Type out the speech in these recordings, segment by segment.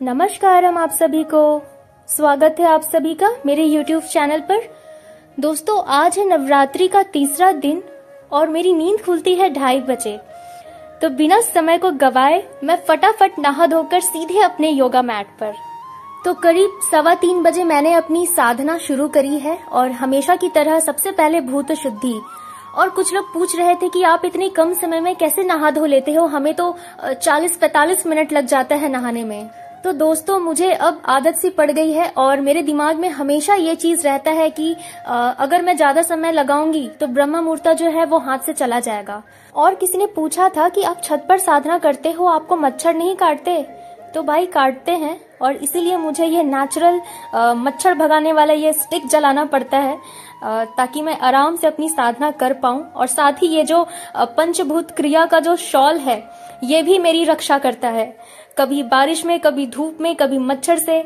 नमस्कार हम आप सभी को। स्वागत है आप सभी का मेरे YouTube चैनल पर। दोस्तों, आज है नवरात्रि का तीसरा दिन और मेरी नींद खुलती है 2:30 बजे। तो बिना समय को गवाए मैं फटाफट नहा धोकर सीधे अपने योगा मैट पर। तो करीब 2:15 बजे मैंने अपनी साधना शुरू करी है और हमेशा की तरह सबसे पहले भूत शुद्धि। और कुछ लोग पूछ रहे थे कि आप इतने कम समय में कैसे नहा धो लेते हो, हमें तो 40-45 मिनट लग जाता है नहाने में। तो दोस्तों, मुझे अब आदत सी पड़ गई है और मेरे दिमाग में हमेशा ये चीज रहता है कि अगर मैं ज्यादा समय लगाऊंगी तो ब्रह्म मुहूर्त जो है वो हाथ से चला जाएगा। और किसी ने पूछा था कि आप छत पर साधना करते हो, आपको मच्छर नहीं काटते? तो भाई काटते हैं, और इसीलिए मुझे ये नेचुरल मच्छर भगाने वाला ये स्टिक जलाना पड़ता है ताकि मैं आराम से अपनी साधना कर पाऊं। और साथ ही ये जो पंचभूत क्रिया का जो शॉल है ये भी मेरी रक्षा करता है, कभी बारिश में, कभी धूप में, कभी मच्छर से।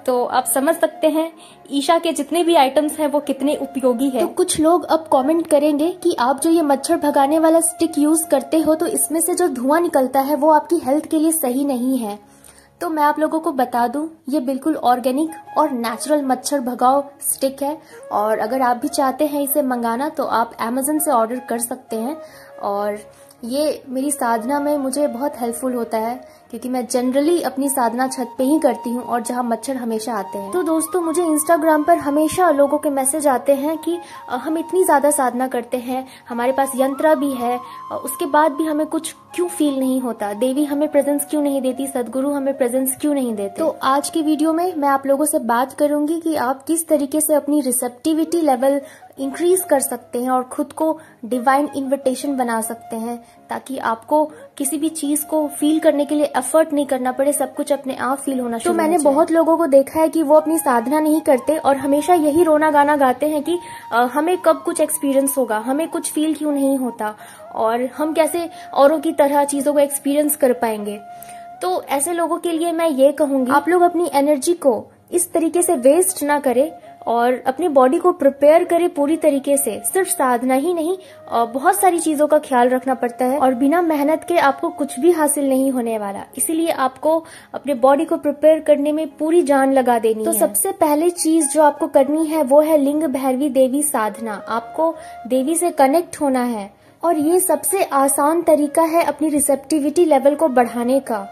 तो आप समझ सकते हैं ईशा के जितने भी आइटम्स हैं वो कितने उपयोगी है। तो कुछ लोग अब कमेंट करेंगे कि आप जो ये मच्छर भगाने वाला स्टिक यूज करते हो तो इसमें से जो धुआं निकलता है वो आपकी हेल्थ के लिए सही नहीं है। तो मैं आप लोगों को बता दूं, ये बिल्कुल ऑर्गेनिक और नेचुरल मच्छर भगाओ स्टिक है। और अगर आप भी चाहते हैं इसे मंगाना तो आप Amazon से ऑर्डर कर सकते हैं। और ये मेरी साधना में मुझे बहुत हेल्पफुल होता है क्योंकि मैं जनरली अपनी साधना छत पे ही करती हूँ और जहाँ मच्छर हमेशा आते हैं। तो दोस्तों, मुझे इंस्टाग्राम पर हमेशा लोगों के मैसेज आते हैं कि हम इतनी ज्यादा साधना करते हैं, हमारे पास यंत्र भी है, उसके बाद भी हमें कुछ क्यों फील नहीं होता, देवी हमें प्रेजेंस क्यों नहीं देती, सदगुरु हमें प्रेजेंस क्यों नहीं देते। तो आज की वीडियो में मैं आप लोगों से बात करूंगी कि आप किस तरीके से अपनी रिसेप्टिविटी लेवल इंक्रीज कर सकते हैं और खुद को डिवाइन इन्विटेशन बना सकते हैं, ताकि आपको किसी भी चीज को फील करने के लिए एफर्ट नहीं करना पड़े, सब कुछ अपने आप फील होना शुरू। तो मैंने बहुत लोगों को देखा है कि वो अपनी साधना नहीं करते और हमेशा यही रोना गाना गाते हैं कि हमें कब कुछ एक्सपीरियंस होगा, हमें कुछ फील क्यों नहीं होता और हम कैसे औरों की तरह चीजों को एक्सपीरियंस कर पाएंगे। तो ऐसे लोगों के लिए मैं ये कहूंगी, आप लोग अपनी एनर्जी को इस तरीके से वेस्ट ना करें और अपनी बॉडी को प्रिपेयर करें पूरी तरीके से। सिर्फ साधना ही नहीं, बहुत सारी चीजों का ख्याल रखना पड़ता है और बिना मेहनत के आपको कुछ भी हासिल नहीं होने वाला। इसीलिए आपको अपने बॉडी को प्रिपेयर करने में पूरी जान लगा देनी है। तो सबसे पहले चीज जो आपको करनी है वो है लिंग भैरवी देवी साधना। आपको देवी से कनेक्ट होना है और ये सबसे आसान तरीका है अपनी रिसेप्टिविटी लेवल को बढ़ाने का।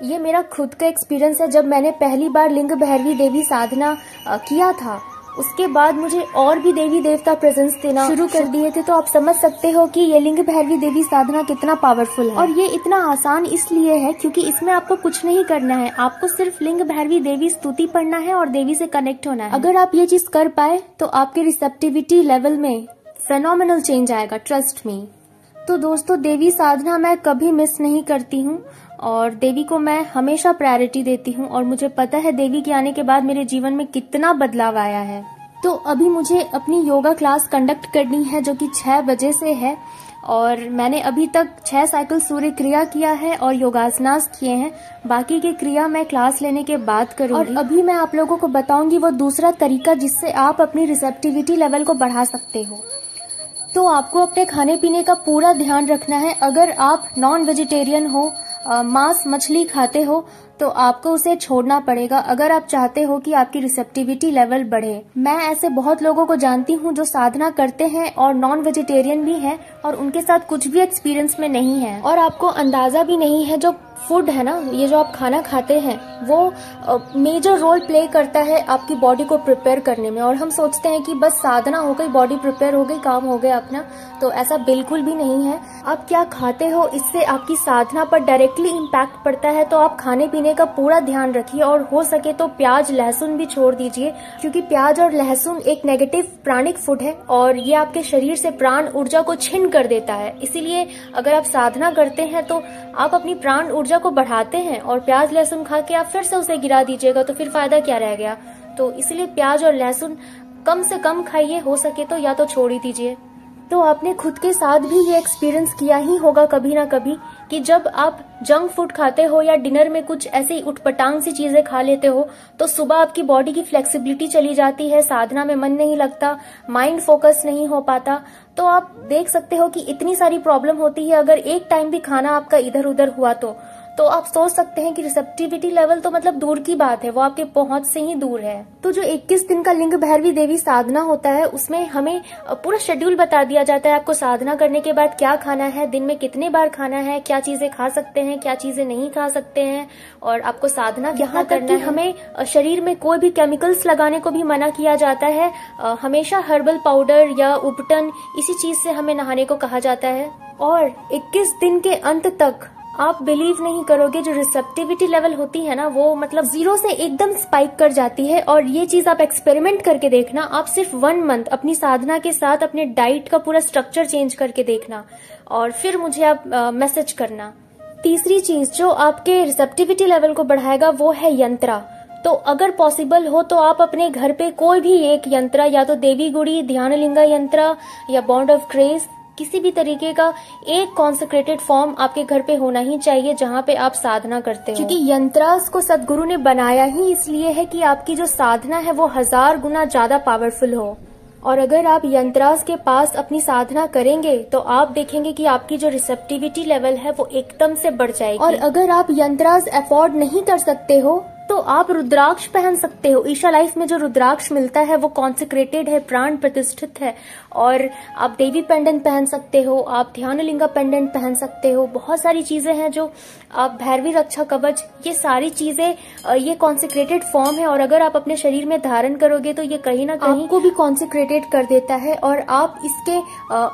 ये मेरा खुद का एक्सपीरियंस है। जब मैंने पहली बार लिंग भैरवी देवी साधना किया था, उसके बाद मुझे और भी देवी देवता प्रेजेंस देना शुरू कर दिए थे। तो आप समझ सकते हो कि ये लिंग भैरवी देवी साधना कितना पावरफुल है। और ये इतना आसान इसलिए है क्योंकि इसमें आपको कुछ नहीं करना है, आपको सिर्फ लिंग भैरवी देवी स्तुति पढ़ना है और देवी से कनेक्ट होना है। अगर आप ये चीज कर पाए तो आपके रिसेप्टिविटी लेवल में फेनोमेनल चेंज आएगा, ट्रस्ट मी। तो दोस्तों, देवी साधना मैं कभी मिस नहीं करती हूँ और देवी को मैं हमेशा प्रायोरिटी देती हूँ और मुझे पता है देवी के आने के बाद मेरे जीवन में कितना बदलाव आया है। तो अभी मुझे अपनी योगा क्लास कंडक्ट करनी है जो कि 6 बजे से है और मैंने अभी तक 6 साइकिल सूर्य क्रिया किया है और योगासनास किए हैं। बाकी की क्रिया मैं क्लास लेने के बाद करूंगी। और अभी मैं आप लोगों को बताऊंगी वो दूसरा तरीका जिससे आप अपनी रिसेप्टिविटी लेवल को बढ़ा सकते हो। तो आपको अपने खाने पीने का पूरा ध्यान रखना है। अगर आप नॉन वेजिटेरियन हो, मांस मछली खाते हो, तो आपको उसे छोड़ना पड़ेगा अगर आप चाहते हो कि आपकी रिसेप्टिविटी लेवल बढ़े। मैं ऐसे बहुत लोगों को जानती हूँ जो साधना करते हैं और नॉन वेजिटेरियन भी हैं और उनके साथ कुछ भी एक्सपीरियंस में नहीं है और आपको अंदाजा भी नहीं है। जो फूड है ना, ये जो आप खाना खाते हैं वो मेजर रोल प्ले करता है आपकी बॉडी को प्रिपेयर करने में। और हम सोचते हैं कि बस साधना हो गई, बॉडी प्रिपेयर हो गई, काम हो गया अपना। तो ऐसा बिल्कुल भी नहीं है। आप क्या खाते हो इससे आपकी साधना पर डायरेक्टली इम्पैक्ट पड़ता है। तो आप खाने पीने का पूरा ध्यान रखिए और हो सके तो प्याज लहसुन भी छोड़ दीजिए, क्योंकि प्याज और लहसुन एक नेगेटिव प्राणिक फूड है और ये आपके शरीर से प्राण ऊर्जा को छिन्न कर देता है। इसीलिए अगर आप साधना करते हैं तो आप अपनी प्राण ऊर्जा को बढ़ाते हैं और प्याज लहसुन खा के आप फिर से उसे गिरा दीजिएगा तो फिर फायदा क्या रह गया। तो इसलिए प्याज और लहसुन कम से कम खाइए, हो सके तो, या तो छोड़ ही दीजिए। तो आपने खुद के साथ भी ये एक्सपीरियंस किया ही होगा कभी ना कभी कि जब आप जंक फूड खाते हो या डिनर में कुछ ऐसी उटपटांग सी चीजें खा लेते हो तो सुबह आपकी बॉडी की फ्लेक्सिबिलिटी चली जाती है, साधना में मन नहीं लगता, माइंड फोकस नहीं हो पाता। तो आप देख सकते हो कि इतनी सारी प्रॉब्लम होती है अगर एक टाइम भी खाना आपका इधर उधर हुआ तो तो आप सोच सकते हैं कि रिसेप्टिविटी लेवल तो मतलब दूर की बात है, वो आपके पहुंच से ही दूर है। तो जो 21 दिन का लिंग भैरवी देवी साधना होता है, उसमें हमें पूरा शेड्यूल बता दिया जाता है, आपको साधना करने के बाद क्या खाना है, दिन में कितने बार खाना है, क्या चीजें खा सकते हैं, क्या चीजें नहीं खा सकते हैं, और आपको साधना यहाँ करना है। हमें शरीर में कोई भी केमिकल्स लगाने को भी मना किया जाता है। हमेशा हर्बल पाउडर या उपटन इसी चीज से हमें नहाने को कहा जाता है। और 21 दिन के अंत तक आप बिलीव नहीं करोगे, जो रिसेप्टिविटी लेवल होती है ना, वो मतलब 0 से एकदम स्पाइक कर जाती है। और ये चीज आप एक्सपेरिमेंट करके देखना। आप सिर्फ 1 मंथ अपनी साधना के साथ अपने डाइट का पूरा स्ट्रक्चर चेंज करके देखना, और फिर मुझे आप मैसेज करना। तीसरी चीज जो आपके रिसेप्टिविटी लेवल को बढ़ाएगा वो है यंत्रा। तो अगर पॉसिबल हो तो आप अपने घर पे कोई भी एक यंत्र, या तो देवी गुड़ी, ध्यानलिंगा यंत्र या बॉन्ड ऑफ ग्रेस, किसी भी तरीके का एक कॉन्सेक्रेटेड फॉर्म आपके घर पे होना ही चाहिए जहाँ पे आप साधना करते हो। क्योंकि यंत्रास को सदगुरु ने बनाया ही इसलिए है कि आपकी जो साधना है वो 1000 गुना ज्यादा पावरफुल हो। और अगर आप यंत्रास के पास अपनी साधना करेंगे तो आप देखेंगे कि आपकी जो रिसेप्टिविटी लेवल है वो एकदम से बढ़ जाएगी। और अगर आप यंत्रास अफोर्ड नहीं कर सकते हो तो आप रुद्राक्ष पहन सकते हो। ईशा लाइफ में जो रुद्राक्ष मिलता है वो कॉन्सेक्रेटेड है, प्राण प्रतिष्ठित है। और आप देवी पेंडेंट पहन सकते हो, आप ध्यानलिंगा पेंडेंट पहन सकते हो। बहुत सारी चीजें हैं जो आप, भैरवी रक्षा कवच, ये सारी चीजें, ये कॉन्सेक्रेटेड फॉर्म है। और अगर आप अपने शरीर में धारण करोगे तो ये कहीं ना कहीं आपको भी कॉन्सेक्रेटेड कर देता है। और आप इसके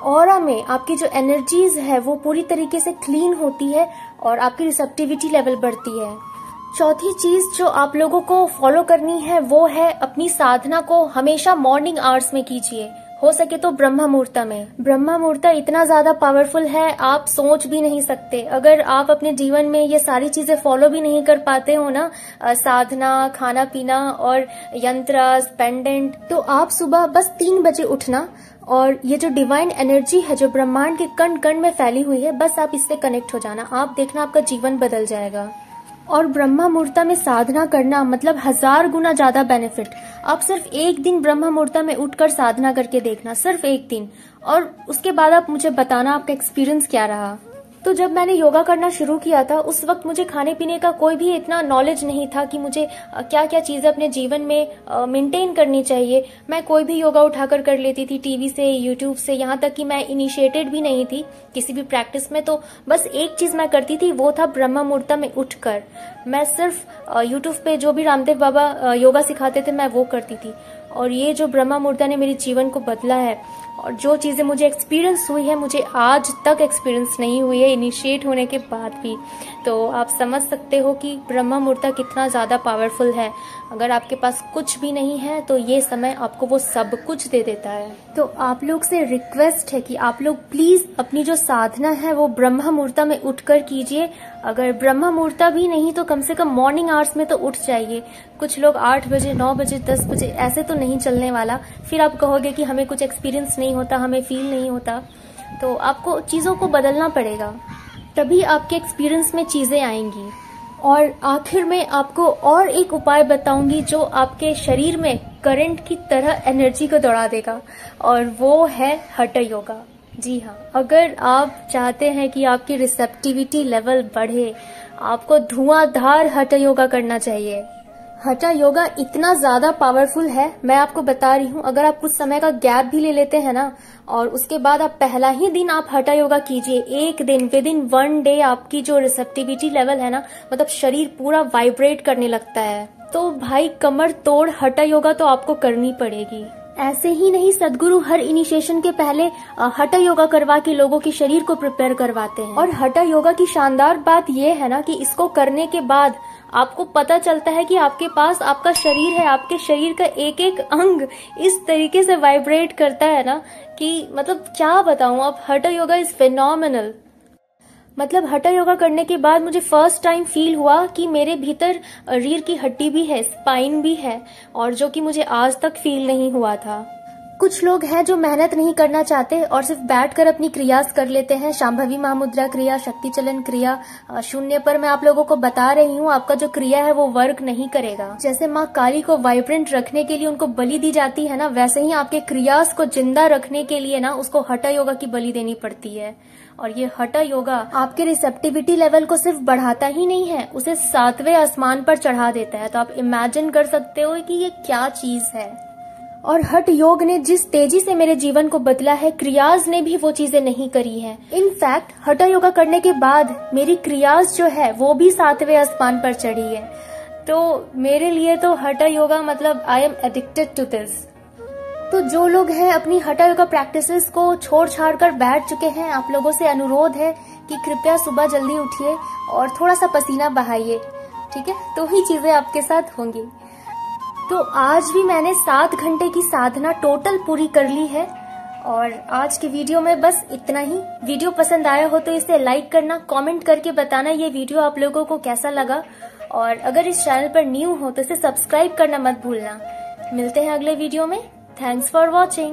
ऑरा में आपकी जो एनर्जीज है वो पूरी तरीके से क्लीन होती है और आपकी रिसेप्टिविटी लेवल बढ़ती है। चौथी चीज जो आप लोगों को फॉलो करनी है वो है अपनी साधना को हमेशा मॉर्निंग आवर्स में कीजिए, हो सके तो ब्रह्म मुहूर्त में। ब्रह्म मुहूर्त इतना ज्यादा पावरफुल है, आप सोच भी नहीं सकते। अगर आप अपने जीवन में ये सारी चीजें फॉलो भी नहीं कर पाते हो ना, साधना, खाना पीना और यंत्र, पेंडेंट, तो आप सुबह बस 3 बजे उठना और ये जो डिवाइन एनर्जी है जो ब्रह्मांड के कण कण में फैली हुई है, बस आप इससे कनेक्ट हो जाना। आप देखना आपका जीवन बदल जाएगा। और ब्रह्म मुहूर्त में साधना करना मतलब 1000 गुना ज्यादा बेनिफिट। आप सिर्फ एक दिन ब्रह्म मुहूर्त में उठकर साधना करके देखना, सिर्फ एक दिन, और उसके बाद आप मुझे बताना आपका एक्सपीरियंस क्या रहा। तो जब मैंने योगा करना शुरू किया था उस वक्त मुझे खाने पीने का कोई भी इतना नॉलेज नहीं था कि मुझे क्या क्या चीजें अपने जीवन में मेंटेन करनी चाहिए। मैं कोई भी योगा उठाकर कर लेती थी, टीवी से, यूट्यूब से, यहाँ तक कि मैं इनिशिएटेड भी नहीं थी किसी भी प्रैक्टिस में। तो बस एक चीज मैं करती थी, वो था ब्रह्म मुहूर्त में उठकर मैं सिर्फ यूट्यूब पे जो भी रामदेव बाबा योगा सिखाते थे मैं वो करती थी। और ये जो ब्रह्म मुहूर्त ने मेरे जीवन को बदला है, और जो चीजें मुझे एक्सपीरियंस हुई है, मुझे आज तक एक्सपीरियंस नहीं हुई है इनिशिएट होने के बाद भी। तो आप समझ सकते हो कि ब्रह्म मुहूर्त कितना ज्यादा पावरफुल है। अगर आपके पास कुछ भी नहीं है तो ये समय आपको वो सब कुछ दे देता है। तो आप लोग से रिक्वेस्ट है कि आप लोग प्लीज अपनी जो साधना है वो ब्रह्म मुहूर्त में उठकर कीजिए। अगर ब्रह्म मुहूर्त भी नहीं तो कम से कम मॉर्निंग आवर्स में तो उठ जाइए। कुछ लोग 8 बजे, 9 बजे, 10 बजे, ऐसे तो नहीं चलने वाला। फिर आप कहोगे कि हमें कुछ एक्सपीरियंस नहीं होता, हमें फील नहीं होता। तो आपको चीजों को बदलना पड़ेगा, तभी आपके एक्सपीरियंस में चीजें आएंगी। और आखिर में आपको और एक उपाय बताऊंगी जो आपके शरीर में करंट की तरह एनर्जी को दौड़ा देगा, और वो है हठ योगा। जी हाँ, अगर आप चाहते हैं कि आपकी रिसेप्टिविटी लेवल बढ़े, आपको धुआंधार हठ योगा करना चाहिए। हठ योगा इतना ज्यादा पावरफुल है, मैं आपको बता रही हूँ। अगर आप कुछ समय का गैप भी ले लेते हैं ना, और उसके बाद आप पहला ही दिन आप हठ योगा कीजिए, एक दिन, विद इन 1 डे आपकी जो रिसेप्टिविटी लेवल है ना, मतलब शरीर पूरा वाइब्रेट करने लगता है। तो भाई कमर तोड़ हठ योगा तो आपको करनी पड़ेगी। ऐसे ही नहीं, सदगुरु हर इनिशिएशन के पहले हठ योगा करवा के लोगों के शरीर को प्रिपेयर करवाते हैं। और हठ योगा की शानदार बात यह है ना कि इसको करने के बाद आपको पता चलता है कि आपके पास आपका शरीर है, आपके शरीर का एक एक अंग इस तरीके से वाइब्रेट करता है ना कि मतलब क्या बताऊं। अब हठ योगा इज फेनोमेनल। मतलब हठ योगा करने के बाद मुझे फर्स्ट टाइम फील हुआ कि मेरे भीतर रीढ़ की हड्डी भी है, स्पाइन भी है, और जो कि मुझे आज तक फील नहीं हुआ था। कुछ लोग हैं जो मेहनत नहीं करना चाहते और सिर्फ बैठकर अपनी क्रियास कर लेते हैं, शांभवी महामुद्रा क्रिया, शक्ति चलन क्रिया। शून्य पर मैं आप लोगों को बता रही हूँ, आपका जो क्रिया है वो वर्क नहीं करेगा। जैसे माँ काली को वाइब्रेंट रखने के लिए उनको बलि दी जाती है ना, वैसे ही आपके क्रियास को जिंदा रखने के लिए ना उसको हठ योगा की बलि देनी पड़ती है। और ये हठा योगा आपके रिसेप्टिविटी लेवल को सिर्फ बढ़ाता ही नहीं है, उसे 7वें आसमान पर चढ़ा देता है। तो आप इमेजिन कर सकते हो कि ये क्या चीज है। और हठ योग ने जिस तेजी से मेरे जीवन को बदला है, क्रियाज ने भी वो चीजें नहीं करी है। इनफैक्ट हठा योगा करने के बाद मेरी क्रियाज जो है वो भी 7वें आसमान पर चढ़ी है। तो मेरे लिए तो हठा योगा मतलब I am addicted to this. तो जो लोग हैं अपनी हठा योगा प्रैक्टिसेस को छोड़ छाड़ कर बैठ चुके हैं, आप लोगों से अनुरोध है कि कृपया सुबह जल्दी उठिए और थोड़ा सा पसीना बहाइए, ठीक है, तो ही चीजें आपके साथ होंगी। तो आज भी मैंने 7 घंटे की साधना टोटल पूरी कर ली है। और आज की वीडियो में बस इतना ही। वीडियो पसंद आया हो तो इसे लाइक करना, कमेंट करके बताना ये वीडियो आप लोगों को कैसा लगा। और अगर इस चैनल पर न्यू हो तो इसे सब्सक्राइब करना मत भूलना। मिलते हैं अगले वीडियो में। Thanks for watching.